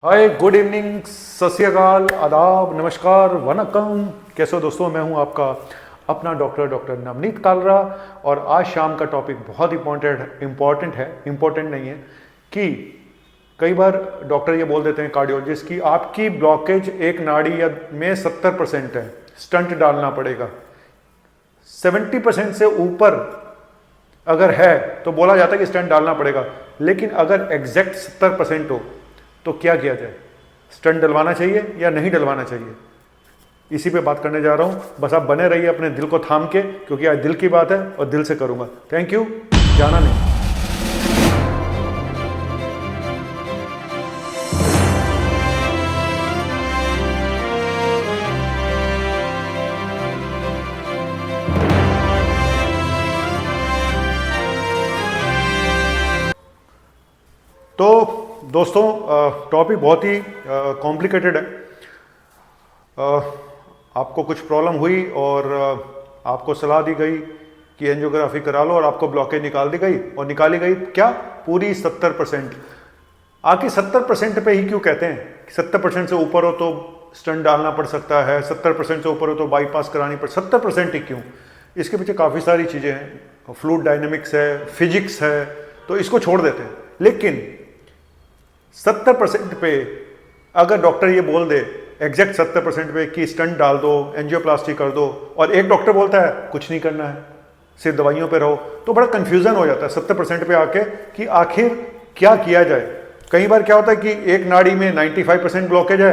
हाय, good evening, सत श्री अकाल, आदाब, नमस्कार, वनकम। कैसे हो दोस्तों? मैं हूं आपका अपना डॉक्टर नवनीत कालरा। और आज शाम का टॉपिक बहुत इम्पोर्टेंट नहीं है कि कई बार डॉक्टर ये बोल देते हैं कार्डियोलॉजिस्ट की आपकी ब्लॉकेज एक नाड़ी या में 70% है, स्टंट डालना पड़ेगा। 70% से ऊपर अगर है तो बोला जाता है कि स्टंट डालना पड़ेगा, लेकिन अगर एग्जैक्ट 70% हो तो क्या किया जाए? स्टंट डलवाना चाहिए या नहीं डलवाना चाहिए? इसी पे बात करने जा रहा हूं। बस आप बने रहिए अपने दिल को थाम के, क्योंकि आज दिल की बात है और दिल से करूंगा। थैंक यू, जाना नहीं। तो दोस्तों, टॉपिक बहुत ही कॉम्प्लिकेटेड है। आपको कुछ प्रॉब्लम हुई और आपको सलाह दी गई कि एंजियोग्राफी करा लो और आपको ब्लॉकेज निकाल दी गई, और निकाली गई क्या? पूरी 70%। आखिर 70% पे ही क्यों कहते हैं कि 70% से ऊपर हो तो स्टंट डालना पड़ सकता है, 70% से ऊपर हो तो बाईपास करानी पड़, 70% ही क्यों? इसके पीछे काफ़ी सारी चीज़ें हैं। फ्लूइड डायनेमिक्स है, फिजिक्स है, तो इसको छोड़ देते हैं। लेकिन 70% पे अगर डॉक्टर ये बोल दे एग्जैक्ट 70% पे कि स्टंट डाल दो, एंजियोप्लास्टी कर दो, और एक डॉक्टर बोलता है कुछ नहीं करना है, सिर्फ दवाइयों पे रहो, तो बड़ा कंफ्यूजन हो जाता है 70% पे आके कि आखिर क्या किया जाए। कई बार क्या होता है कि एक नाड़ी में 95% ब्लॉकेज है,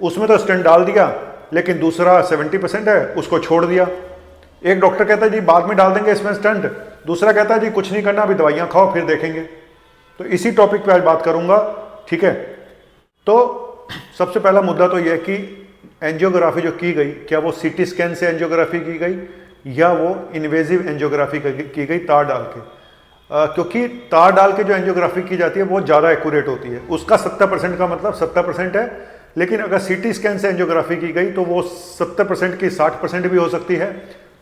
उसमें तो स्टंट डाल दिया, लेकिन दूसरा 70% है, उसको छोड़ दिया। एक डॉक्टर कहता है जी बाद में डाल देंगे इसमें स्टंट, दूसरा कहता है जी कुछ नहीं करना, अभी दवाइयाँ खाओ फिर देखेंगे। तो इसी टॉपिक पे आज बात करूंगा, ठीक है? तो सबसे पहला मुद्दा तो यह है कि एंजियोग्राफी जो की गई, क्या वो सीटी स्कैन से एंजियोग्राफी की गई या वो इन्वेजिव एंजियोग्राफी की गई तार डाल के? क्योंकि तार डाल के जो एंजियोग्राफी की जाती है वो ज़्यादा एक्यूरेट होती है। उसका 70% का मतलब 70% है, लेकिन अगर सीटी स्कैन से एंजियोग्राफी की गई तो वो 70% की 60% भी हो सकती है,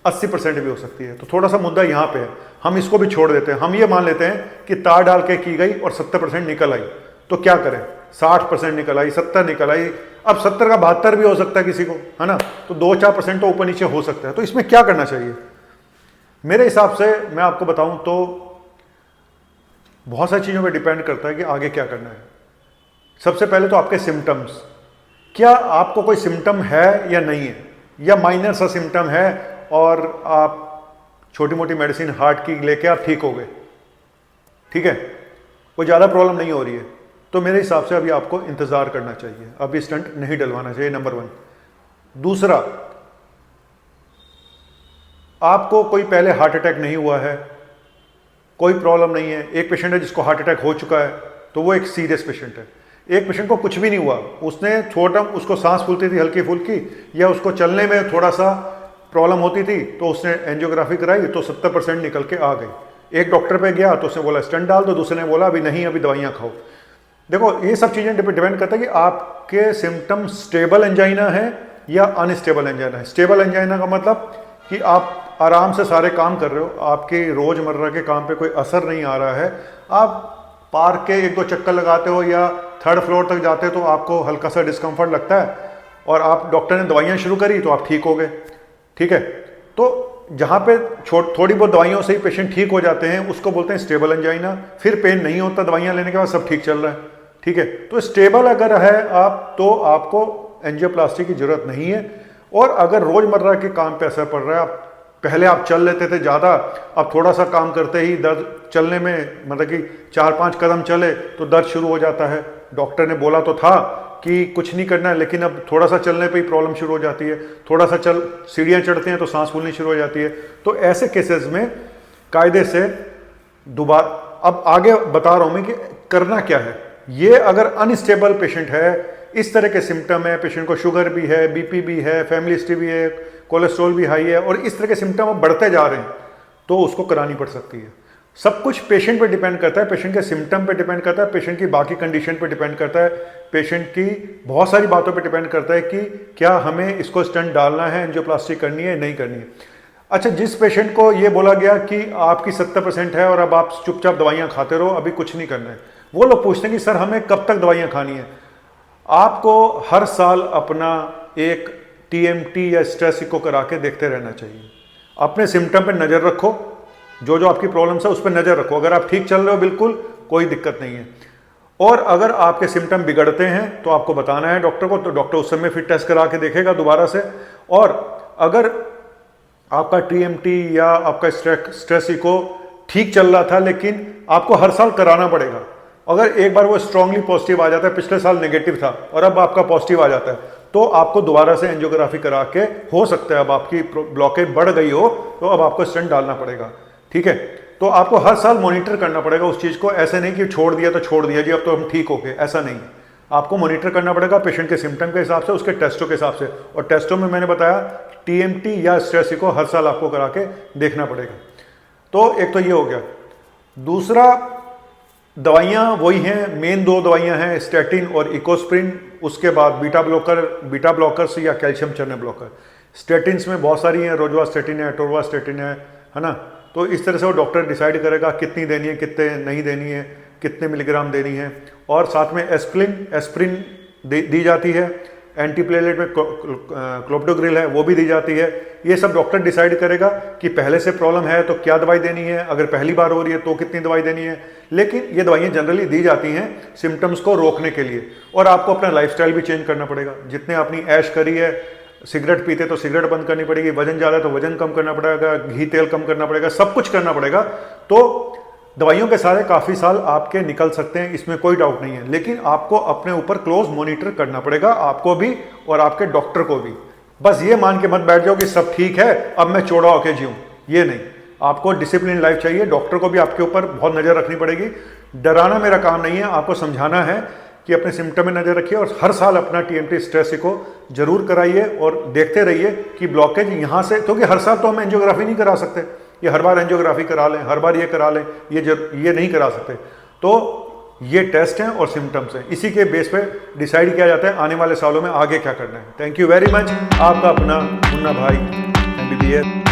80% भी हो सकती है। तो थोड़ा सा मुद्दा यहाँ पे है, हम इसको भी छोड़ देते हैं। हम ये मान लेते हैं कि तार डाल के की गई और 70% निकल आई, तो क्या करें? 60% निकल आई, 70 निकल आई, अब 70 का 72 भी हो सकता है किसी को, है ना? तो 2-4% तो ऊपर नीचे हो सकता है। तो इसमें क्या करना चाहिए? मेरे हिसाब से मैं आपको बताऊं तो बहुत सारी चीज़ों पे डिपेंड करता है कि आगे क्या करना है। सबसे पहले तो आपके सिम्टम्स, क्या आपको कोई सिम्टम है या नहीं है, या माइनर सा सिम्टम है और आप छोटी मोटी मेडिसिन हार्ट की लेके आप ठीक हो गए, ठीक है, कोई ज़्यादा प्रॉब्लम नहीं हो रही है, तो मेरे हिसाब से अभी आपको इंतज़ार करना चाहिए, अभी स्टंट नहीं डलवाना चाहिए, नंबर 1। दूसरा, आपको कोई पहले हार्ट अटैक नहीं हुआ है, कोई प्रॉब्लम नहीं है। एक पेशेंट है जिसको हार्ट अटैक हो चुका है, तो वो एक सीरियस पेशेंट है। एक पेशेंट को कुछ भी नहीं हुआ, उसने छोटा, उसको सांस फूलती थी हल्की फुल्की, या उसको चलने में थोड़ा सा प्रॉब्लम होती थी, तो उसने एंजियोग्राफी कराई तो 70% निकल के आ गई। एक डॉक्टर पे गया तो उसने बोला स्टंट डाल दो, दूसरे ने बोला अभी नहीं, अभी दवाइयाँ खाओ। देखो, ये सब चीज़ें डिपेंड करता है कि आपके सिम्टम स्टेबल एंजाइना है या अनस्टेबल एंजाइना है। स्टेबल एंजाइना का मतलब कि आप आराम से सारे काम कर रहे हो, आपके रोज़मर्रा के काम पे कोई असर नहीं आ रहा है, आप पार्क के 1-2 चक्कर लगाते हो या 3rd फ्लोर तक जाते हो तो आपको हल्का सा डिस्कम्फर्ट लगता है, और आप डॉक्टर ने दवाइयाँ शुरू करी तो आप ठीक हो गए, ठीक है? तो जहाँ पे थोड़ी बहुत दवाइयों से ही पेशेंट ठीक हो जाते हैं, उसको बोलते हैं स्टेबल एंजाइना। फिर पेन नहीं होता दवाइयाँ लेने के बाद, सब ठीक चल रहा है, ठीक है? तो स्टेबल अगर है आप, तो आपको एंजियोप्लास्टी की जरूरत नहीं है। और अगर रोजमर्रा के काम पे असर पड़ रहा है, पहले आप चल लेते थे ज़्यादा, अब थोड़ा सा काम करते ही दर्द, चलने में मतलब कि 4-5 कदम चले तो दर्द शुरू हो जाता है। डॉक्टर ने बोला तो था कि कुछ नहीं करना है, लेकिन अब थोड़ा सा चलने पे ही प्रॉब्लम शुरू हो जाती है, थोड़ा सा सीढ़ियाँ चढ़ते हैं तो सांस फूलनी शुरू हो जाती है। तो ऐसे केसेस में कायदे से दोबारा, अब आगे बता रहा हूँ मैं कि करना क्या है। ये अगर अनस्टेबल पेशेंट है, इस तरह के सिम्टम है, पेशेंट को शुगर भी है, बीपी भी है, फैमिली हिस्ट्री भी है, कोलेस्ट्रॉल भी हाई है, और इस तरह के सिम्टम अब बढ़ते जा रहे हैं, तो उसको करानी पड़ सकती है। सब कुछ पेशेंट पे डिपेंड करता है, पेशेंट के सिम्टम पे डिपेंड करता है, पेशेंट की बाकी कंडीशन पे डिपेंड करता है, पेशेंट की बहुत सारी बातों पे डिपेंड करता है कि क्या हमें इसको स्टंट डालना है, एंजियोप्लास्टी करनी है, नहीं करनी है। अच्छा, जिस पेशेंट को ये बोला गया कि आपकी 70% है और अब आप चुपचाप दवाइयाँ खाते रहो, अभी कुछ नहीं करना है, वो लोग पूछते हैं कि सर हमें कब तक दवाइयाँ खानी है? आपको हर साल अपना एक टीएमटी या स्ट्रेस इको करा के देखते रहना चाहिए। अपने सिम्टम पे नज़र रखो, जो जो आपकी प्रॉब्लम्स है उस पर नज़र रखो। अगर आप ठीक चल रहे हो बिल्कुल कोई दिक्कत नहीं है, और अगर आपके सिम्टम बिगड़ते हैं तो आपको बताना है डॉक्टर को, तो डॉक्टर उस समय फिर टेस्ट करा के देखेगा दोबारा से। और अगर आपका टीएमटी या आपका स्ट्रेस इको ठीक चल रहा था लेकिन आपको हर साल कराना पड़ेगा, अगर एक बार वो स्ट्रांगली पॉजिटिव आ जाता है, पिछले साल नेगेटिव था और अब आपका पॉजिटिव आ जाता है, तो आपको दोबारा से एंजियोग्राफी करा के, हो सकता है अब आपकी ब्लॉकेज बढ़ गई हो तो अब आपको स्टेंट डालना पड़ेगा। ठीक है, तो आपको हर साल मॉनिटर करना पड़ेगा उस चीज़ को। ऐसे नहीं कि छोड़ दिया तो छोड़ दिया जी अब तो हम ठीक हो गए, ऐसा नहीं है। आपको मॉनिटर करना पड़ेगा पेशेंट के सिम्टम के हिसाब से, उसके टेस्टों के हिसाब से, और टेस्टों में मैंने बताया टीएमटी या स्ट्रेस को हर साल आपको करा के देखना पड़ेगा। तो एक तो ये हो गया। दूसरा, दवाइयाँ वही हैं, मेन दो दवाइयाँ हैं, स्टैटिन और इकोस्प्रिन। उसके बाद बीटा ब्लॉकर्स या कैल्शियम चैनल ब्लॉकर। स्टैटिन्स में बहुत सारी हैं, रोजवास्टैटिन है, अटोरवास्टैटिन है ना। तो इस तरह से वो डॉक्टर डिसाइड करेगा कितनी देनी है, कितने नहीं देनी है, कितने मिलीग्राम देनी है। और साथ में एस्प्रिन दी जाती है, एंटीप्लेटलेट में क्लोप्टोग्रिल है वो भी दी जाती है। ये सब डॉक्टर डिसाइड करेगा कि पहले से प्रॉब्लम है तो क्या दवाई देनी है, अगर पहली बार हो रही है तो कितनी दवाई देनी है। लेकिन ये दवाइयाँ जनरली दी जाती हैं सिम्टम्स को रोकने के लिए। और आपको अपना लाइफस्टाइल भी चेंज करना पड़ेगा। जितने आपने ऐश करी है, सिगरेट पीते तो सिगरेट बंद करनी पड़ेगी, वजन ज़्यादा है तो वजन कम करना पड़ेगा, घी तेल कम करना पड़ेगा, सब कुछ करना पड़ेगा। तो दवाइयों के सारे काफ़ी साल आपके निकल सकते हैं, इसमें कोई डाउट नहीं है। लेकिन आपको अपने ऊपर क्लोज मॉनिटर करना पड़ेगा, आपको भी और आपके डॉक्टर को भी। बस ये मान के मत बैठ जाओ कि सब ठीक है अब मैं चौड़ा होके जीऊँ, ये नहीं। आपको डिसिप्लिन लाइफ चाहिए। डॉक्टर को भी आपके ऊपर बहुत नज़र रखनी पड़ेगी। डराना मेरा काम नहीं है, आपको समझाना है कि अपने सिम्टम में नज़र रखिए और हर साल अपना टीएमटी स्ट्रेस को जरूर कराइए और देखते रहिए कि ब्लॉकेज यहाँ से, क्योंकि हर साल तो हम एंजियोग्राफी नहीं करा सकते, ये हर बार एंजियोग्राफी करा लें, हर बार ये करा लें, ये नहीं करा सकते। तो ये टेस्ट हैं और सिम्टम्स हैं, इसी के बेस पे डिसाइड किया जाता है आने वाले सालों में आगे क्या करना है। Thank you very much. आपका अपना मुन्ना भाई MBBS।